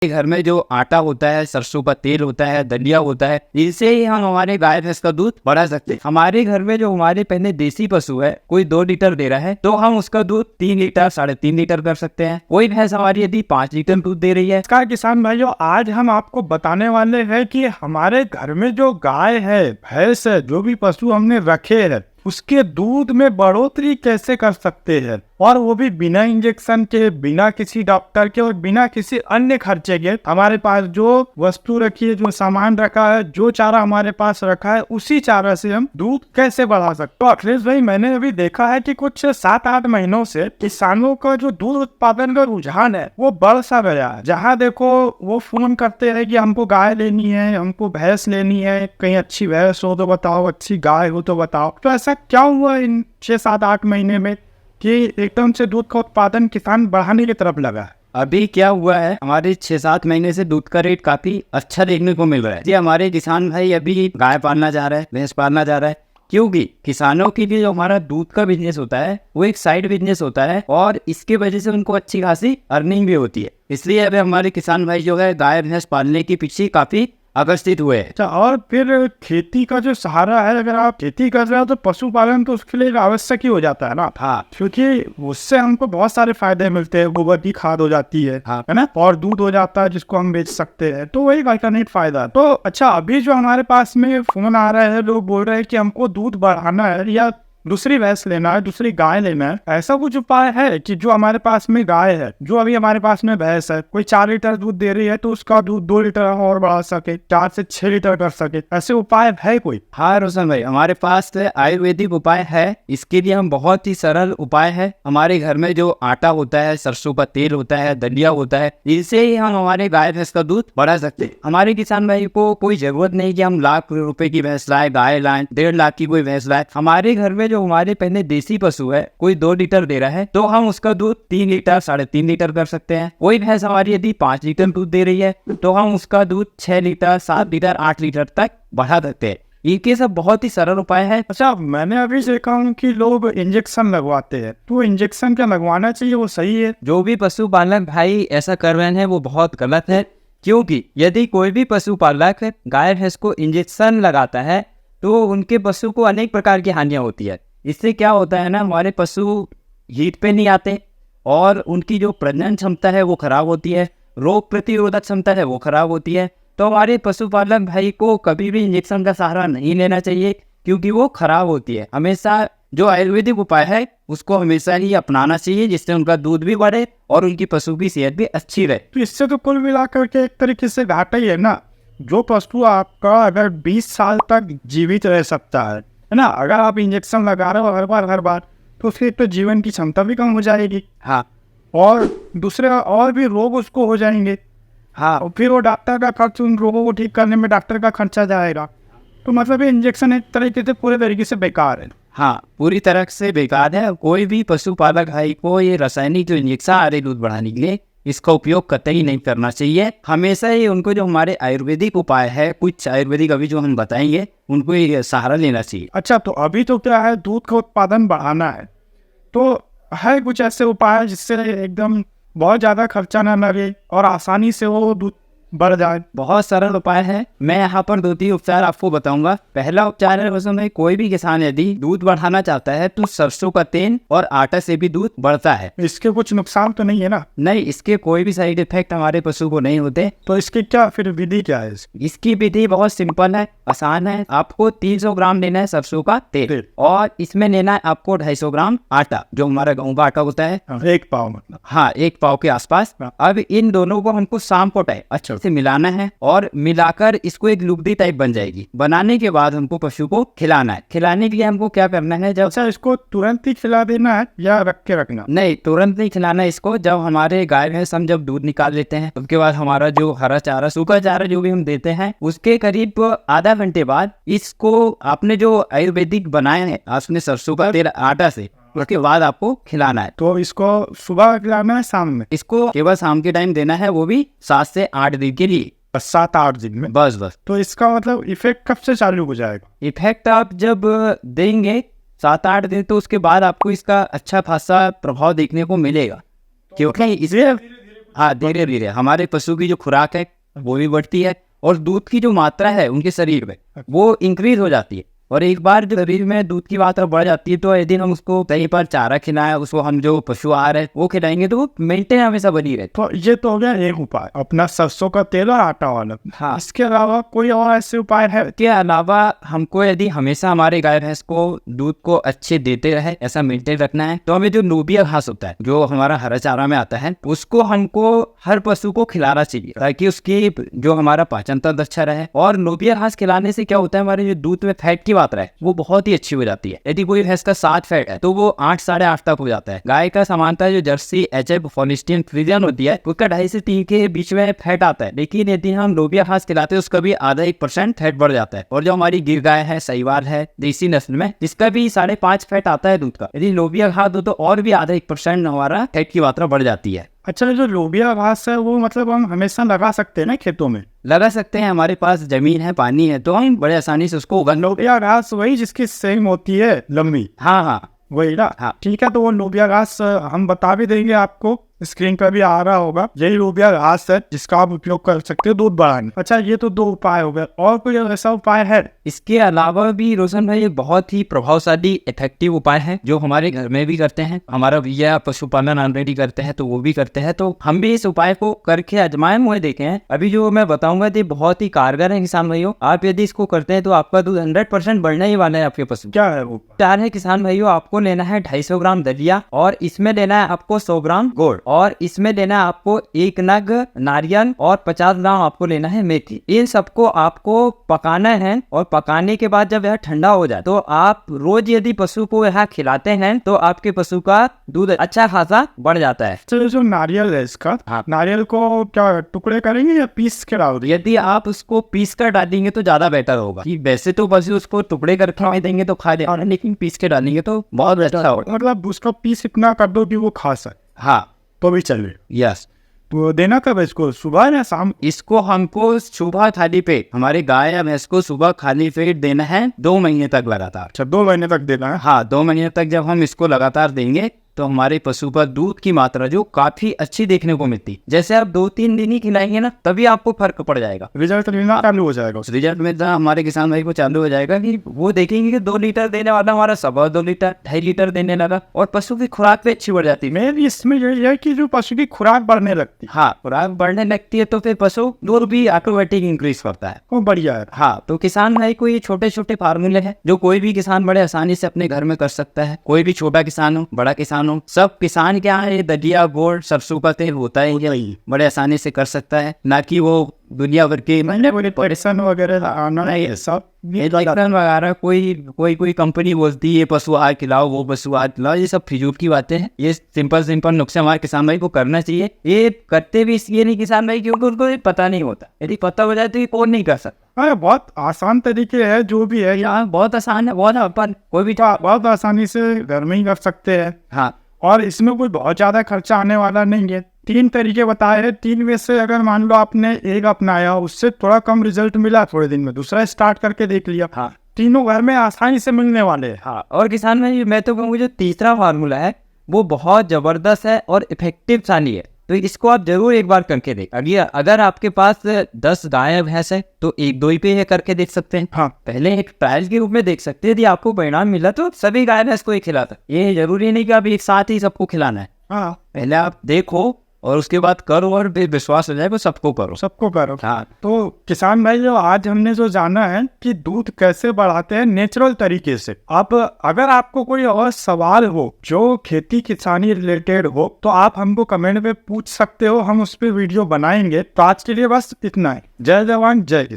घर में जो आटा होता है, सरसों का तेल होता है, दलिया होता है, इनसे ही हम हमारे गाय भैंस का दूध बढ़ा सकते हैं। हमारे घर में जो हमारे पहले देसी पशु है, कोई 2 लीटर दे रहा है तो हम उसका दूध 3 लीटर 3.5 लीटर कर सकते हैं। कोई भैंस हमारी यदि 5 लीटर दूध दे रही है। नमस्कार किसान भाइयों, आज हम आपको बताने वाले हैं कि हमारे घर में जो गाय है, भैंस है, जो भी पशु हमने रखे हैं, उसके दूध में बढ़ोतरी कैसे कर सकते हैं, और वो भी बिना इंजेक्शन के, बिना किसी डॉक्टर के और बिना किसी अन्य खर्चे के। हमारे पास जो वस्तु रखी है, जो सामान रखा है, जो चारा हमारे पास रखा है, उसी चारा से हम दूध कैसे बढ़ा सकते। तो अखिलेश भाई, मैंने अभी देखा है कि कुछ 7-8 महीनों से किसानों का जो दूध उत्पादन का रुझान है वो बढ़ सा गया है। जहाँ देखो वो फोन करते हैं कि हमको गाय लेनी है, हमको भैंस लेनी है, कहीं अच्छी भैंस हो तो बताओ, अच्छी गाय हो तो बताओ। तो ऐसा क्या हुआ इन 6-7-8 महीने में कि एकदम से दूध का उत्पादन किसान बढ़ाने की तरफ लगा है? अभी क्या हुआ है, हमारे 6-7 महीने से दूध का रेट काफी अच्छा देखने को मिल रहा है। जी, हमारे किसान भाई अभी गाय पालना चाह रहा है, भैंस पालना चाह रहा है, क्योंकि किसानों के लिए जो हमारा दूध का बिजनेस होता है वो एक साइड बिजनेस होता है और इसके वजह से उनको अच्छी खासी अर्निंग भी होती है। इसलिए अभी हमारे किसान भाई जो है गाय भैंस पालने के पीछे काफी आकर्षित हुए हैं। अच्छा, और फिर खेती का जो सहारा है, अगर आप खेती कर रहे हो तो पशुपालन तो उसके लिए आवश्यक ही हो जाता है ना। हाँ, क्योंकि उससे हमको बहुत सारे फायदे मिलते हैं। गोबर की खाद हो जाती है, हाँ, है ना, और दूध हो जाता है जिसको हम बेच सकते हैं, तो वही अल्टरनेट फायदा। तो अच्छा, अभी जो हमारे पास में फोन आ रहा है, लोग बोल रहे हैं कि हमको दूध बढ़ाना है या दूसरी भैंस लेना है, दूसरी गाय लेना है, ऐसा कुछ उपाय है कि जो हमारे पास में गाय है, जो अभी हमारे पास में भैंस है, कोई 4 लीटर दूध दे रही है तो उसका दूध 2 लीटर और बढ़ा सके, 4 से 6 लीटर कर सके, ऐसे उपाय है कोई? हाँ रोशन भाई, हमारे पास आयुर्वेदिक उपाय है। इसके लिए हम बहुत ही सरल उपाय है। हमारे घर में जो आटा होता है, सरसों का तेल होता है, दलिया होता है, इनसे ही हम हमारे गाय भैंस का दूध बढ़ा सकते हैं। हमारे किसान भाई को कोई जरूरत नहीं कि हम लाख रुपए की भैंस लाए, गाय लाए, 1.5 लाख की कोई भैंस लाए। हमारे घर में जो हमारे पहले देसी पशु है, कोई 2 लीटर दे रहा है तो हम उसका दूध 3 लीटर 3.5 लीटर कर सकते हैं। कोई भैंस हमारी यदि 5 लीटर दूध दे रही है तो हम उसका दूध 6 लीटर 7 लीटर 8 लीटर तक बढ़ा सकते हैं। ये सब बहुत ही सरल उपाय है। अच्छा, मैंने अभी देखा हूँ कि लोग इंजेक्शन लगवाते हैं, तो इंजेक्शन क्या लगवाना चाहिए, वो सही है? जो भी पशुपालक भाई ऐसा कर रहे हैं वो बहुत गलत है, क्योंकि यदि कोई भी पशुपालक गाय भैंस को इंजेक्शन लगाता है तो उनके पशु को अनेक प्रकार की हानियां होती है। इससे क्या होता है ना, हमारे पशु हीट पे नहीं आते और उनकी जो प्रजनन क्षमता है वो खराब होती है, रोग प्रतिरोधक क्षमता है वो खराब होती है। तो हमारे पशुपालक भाई को कभी भी इंजेक्शन का सहारा नहीं लेना चाहिए, क्योंकि वो खराब होती है। हमेशा जो आयुर्वेदिक उपाय है उसको हमेशा ही अपनाना चाहिए, जिससे उनका दूध भी बढ़े और उनकी पशु की सेहत भी अच्छी रहे। तो इससे तो कुल मिलाकर के एक तरीके से घाटा ही है ना। जो पशु आपका अगर 20 साल तक जीवित रह सकता है ना, अगर आप इंजेक्शन लगा रहे हो हर बार, तो उसकी तो जीवन की क्षमता भी कम हो जाएगी। हाँ, और दूसरे और भी रोग उसको हो जाएंगे। हाँ, और फिर वो डॉक्टर का खर्च, उन रोगों को ठीक करने में डॉक्टर का खर्चा जाएगा। तो मतलब ये इंजेक्शन एक तरीके से पूरे तरीके से बेकार है। हाँ, पूरी तरह से बेकार है। कोई भी पशुपालक भाई को ये रासायनिक जो इंजेक्शन आ रहे दूध बढ़ाने के लिए, इसका उपयोग कतई नहीं करना चाहिए। हमेशा ही उनको जो हमारे आयुर्वेदिक उपाय है, कुछ आयुर्वेदिक अभी जो हम बताएंगे, उनको ये सहारा लेना चाहिए। अच्छा, तो अभी तो क्या है, दूध का उत्पादन बढ़ाना है, तो है कुछ ऐसे उपाय जिससे एकदम बहुत ज़्यादा खर्चा ना लगे और आसानी से वो दूध बढ़ जाए? बहुत सरल उपाय है। मैं यहाँ पर 2-3 उपचार आपको बताऊंगा। पहला उपचार है उसमें, कोई भी किसान यदि दूध बढ़ाना चाहता है तो सरसों का तेल और आटा से भी दूध बढ़ता है। इसके कुछ नुकसान तो नहीं है ना? नहीं, इसके कोई भी साइड इफेक्ट हमारे पशु को नहीं होते। तो इसकी क्या फिर विधि क्या है? इसकी विधि बहुत सिंपल है, आसान है। आपको 300 ग्राम लेना है सरसों का तेल और इसमें लेना है आपको 250 ग्राम आटा, जो हमारा गेहूं का आटा होता है। 1 पाव मतलब? हाँ, 1 पाव के आसपास। अब इन दोनों को हमको शाम को अच्छा से मिलाना है और मिलाकर इसको एक लुगदी टाइप बन जाएगी। बनाने के बाद हमको पशु को खिलाना है। खिलाने के लिए हमको क्या करना है, जब अच्छा, इसको तुरंत ही खिला देना है या रख के रखना? नहीं, तुरंत नहीं खिलाना इसको। जब हमारे गाय भैंस हम जब दूध निकाल लेते हैं, उसके बाद हमारा जो हरा चारा, सूखा चारा जो भी हम देते हैं, उसके करीब आधा घंटे बाद इसको आपने जो आयुर्वेदिक बनाए हैं आपने सरसों का तेल आटा से, उसके बाद आपको खिलाना है। तो इसको सुबह खिलाना है, शाम में? इसको केवल शाम के टाइम देना है, वो भी 7 से 8 दिन के लिए। 7-8 दिन में? बस। तो इसका मतलब इफेक्ट कब से चालू हो जाएगा? इफेक्ट आप जब देंगे 7-8 दिन, तो उसके बाद आपको इसका अच्छा खासा प्रभाव देखने को मिलेगा, क्योंकि इसे हाँ, धीरे धीरे हमारे पशु की जो खुराक है वो भी बढ़ती है और दूध की जो मात्रा है उनके शरीर में वो इंक्रीज हो जाती है। और एक बार जो शरीर में दूध की मात्रा बढ़ जाती है तो यदि हम उसको सही पर चारा खिलाएं, उसको हम जो पशु आहार है वो खिलाएंगे तो वो मेंटेन हमेशा बनी रहती तो ये तो हो गया एक उपाय, अपना सरसों का तेल और आटा वाला। हाँ। इसके अलावा कोई और ऐसे उपाय है? है। के अलावा हमको यदि हमेशा हमारे गाय भैंस को दूध को अच्छे देते रहे, ऐसा मेंटेन रखना है, तो हमें जो लोबिया घास होता है जो हमारा हरा चारा में आता है उसको हमको हर पशु को खिलाना चाहिए ताकि उसकी जो हमारा पाचन तंत्र अच्छा रहे। और लोबिया घास खिलाने से क्या होता है, हमारे जो दूध में फैट की मात्रा है वो बहुत ही अच्छी हो जाती है। यदि कोई भैंस का 7 फैट है तो वो 8 साढ़े 8 तक हो जाता है। गाय का सामान्यतः जो जर्सी HF हॉलिस्टीन फ्रीजियन होती है उसका 2.5 से 3 के बीच में फैट आता है, लेकिन यदि हम लोबिया घास खिलाते हैं उसका भी आधा 1% फैट बढ़ जाता है। और जो हमारी गिर गाय है, साहिवाल है देसी नस्ल में, जिसका भी 5.5 फैट आता है दूध का, यदि लोबिया घास दो तो और भी आधा 1% हमारा फैट की मात्रा बढ़ जाती है। अच्छा, जो लोबिया घास है वो मतलब हम हमेशा लगा सकते हैं ना खेतों में? लगा सकते हैं, हमारे पास जमीन है, पानी है तो हम बड़े आसानी से उसको उगा। लोबिया घास वही जिसकी सेम होती है लंबी? हाँ हाँ वही ना? हाँ। ठीक है, तो वो लोबिया घास हम बता भी देंगे आपको, स्क्रीन पर भी आ रहा होगा। यही लोबिया घास है जिसका आप उपयोग कर सकते हो दूध बढ़ाने। अच्छा, ये तो 2 उपाय हो गए, और कोई ऐसा उपाय है? इसके अलावा भी रोशन भाई एक बहुत ही प्रभावशाली इफेक्टिव उपाय है जो हमारे घर में भी करते हैं, हमारा भैया पशुपालन ऑलरेडी करते हैं तो वो भी करते हैं, तो हम भी इस उपाय को करके आजमाए हुए देखे हैं। अभी जो मैं बताऊंगा ये बहुत ही कारगर है किसान भाइयों, आप यदि इसको करते हैं तो आपका दूध 100% बढ़ने ही वाला है आपके पशु। क्या है वो? तैयार है किसान भाइयों, आपको लेना है 250 ग्राम दलिया, और इसमें लेना है आपको 100 ग्राम गुड़, और इसमें लेना है आपको 1 नग नारियल, और 50 ग्राम आपको लेना है मेथी। इन सबको आपको पकाना है, और पकाने के बाद जब यह ठंडा हो जाए तो आप रोज यदि पशु को यह खिलाते हैं तो आपके पशु का दूध अच्छा खासा बढ़ जाता है। चलो, जो नारियल है इसका, हाँ। नारियल को क्या टुकड़े करेंगे या पीस के डालोगे? यदि आप उसको पीस कर डालेंगे तो ज्यादा बेटर होगा, कि वैसे तो पशु उसको टुकड़े कर खा देंगे तो खा लेगा, लेकिन पीस के डालेंगे तो बहुत अच्छा होगा। मतलब उसका पीस इतना कर दो कि वो खा सके, हाँ तो भी चले। यस। तो देना कब है इसको, सुबह या शाम? इसको हमको सुबह खाली पेट, हमारे गाय या भैंस को सुबह खाली पेट देना है 2 महीने तक लगातार। अच्छा, 2 महीने तक देना है? हाँ, 2 महीने तक जब हम इसको लगातार देंगे तो हमारे पशु पर दूध की मात्रा जो काफी अच्छी देखने को मिलती। जैसे आप 2-3 दिन ही खिलाएंगे ना तभी आपको फर्क पड़ जाएगा, रिजल्ट लेना चालू हो जाएगा। उस रिजल्ट में हमारे किसान भाई को चालू हो जाएगा कि वो देखेंगे कि 2 लीटर देने वाला हमारा 2.25 लीटर 2.5 लीटर देने लगा, और पशु की खुराक भी अच्छी बढ़ जाती है। मेन इसमें यही है कि जो पशु की खुराक बढ़ने लगती है। हाँ, खुराक बढ़ने लगती है तो फिर पशु दूध भी ऑटोमेटिक इंक्रीज करता है। वो बढ़िया है। हाँ, तो किसान भाई को ये छोटे छोटे फार्मूले हैं जो कोई भी किसान बड़े आसानी से अपने घर में कर सकता है। कोई भी छोटा किसान हो, बड़ा किसान हो, सब किसान क्या है, दलिया गुड़ सरसों का तेल होता है, ये बड़े आसानी से कर सकता है, ना कि वो दुनिया भर के पैसन वगैरह आना है सब वगैरह कोई कंपनी बोलती है ये पशु आहार खिलाओ, वो पशु आहार खिलाओ, ये सब फिजूल की बातें हैं। ये सिंपल नुस्खे हमारे किसान भाई को करना चाहिए। ये करते भी इसलिए नहीं किसान भाई क्योंकि उनको ये पता नहीं होता, यदि पता हो जाए तो ये कौन नहीं कर सकता। अरे बहुत आसान तरीके है जो भी है, यहाँ बहुत आसान है, बहुत अपन कोई भी बहुत आसानी से घर में ही कर सकते हैं। हाँ, और इसमें कोई बहुत ज्यादा खर्चा आने वाला नहीं है। 3 तरीके बताए हैं, 3 में से अगर मान लो आपने एक अपनाया, उससे थोड़ा कम रिजल्ट मिला थोड़े दिन में, दूसरा स्टार्ट करके देख लिया। हाँ, तीनों घर में आसानी से मिलने वाले हैं। हाँ। और किसान भाई मैं तो कहूँगा जो तीसरा फार्मूला है वो बहुत जबरदस्त है और इफेक्टिव सानी है, तो इसको आप जरूर एक बार करके देख। अगर आपके पास 10 गाय भैंस है तो 1-2 ही पे ये करके देख सकते हैं। हाँ, पहले एक ट्रायल के रूप में देख सकते हैं, यदि आपको परिणाम मिला तो सभी गाय भैंस को ही खिलाता। ये जरूरी नहीं कि आप एक साथ ही सबको खिलाना है। हाँ, पहले आप देखो और उसके बाद करो, और फिर विश्वास हो जाए तो सबको करो। सबको करो। हाँ, तो किसान भाई जो आज हमने जो जाना है कि दूध कैसे बढ़ाते हैं नेचुरल तरीके से। अब अगर आपको कोई और सवाल हो जो खेती किसानी रिलेटेड हो तो आप हमको कमेंट में पूछ सकते हो, हम उस पर वीडियो बनाएंगे। तो आज के लिए बस इतना ही। जय जवान जय किसान।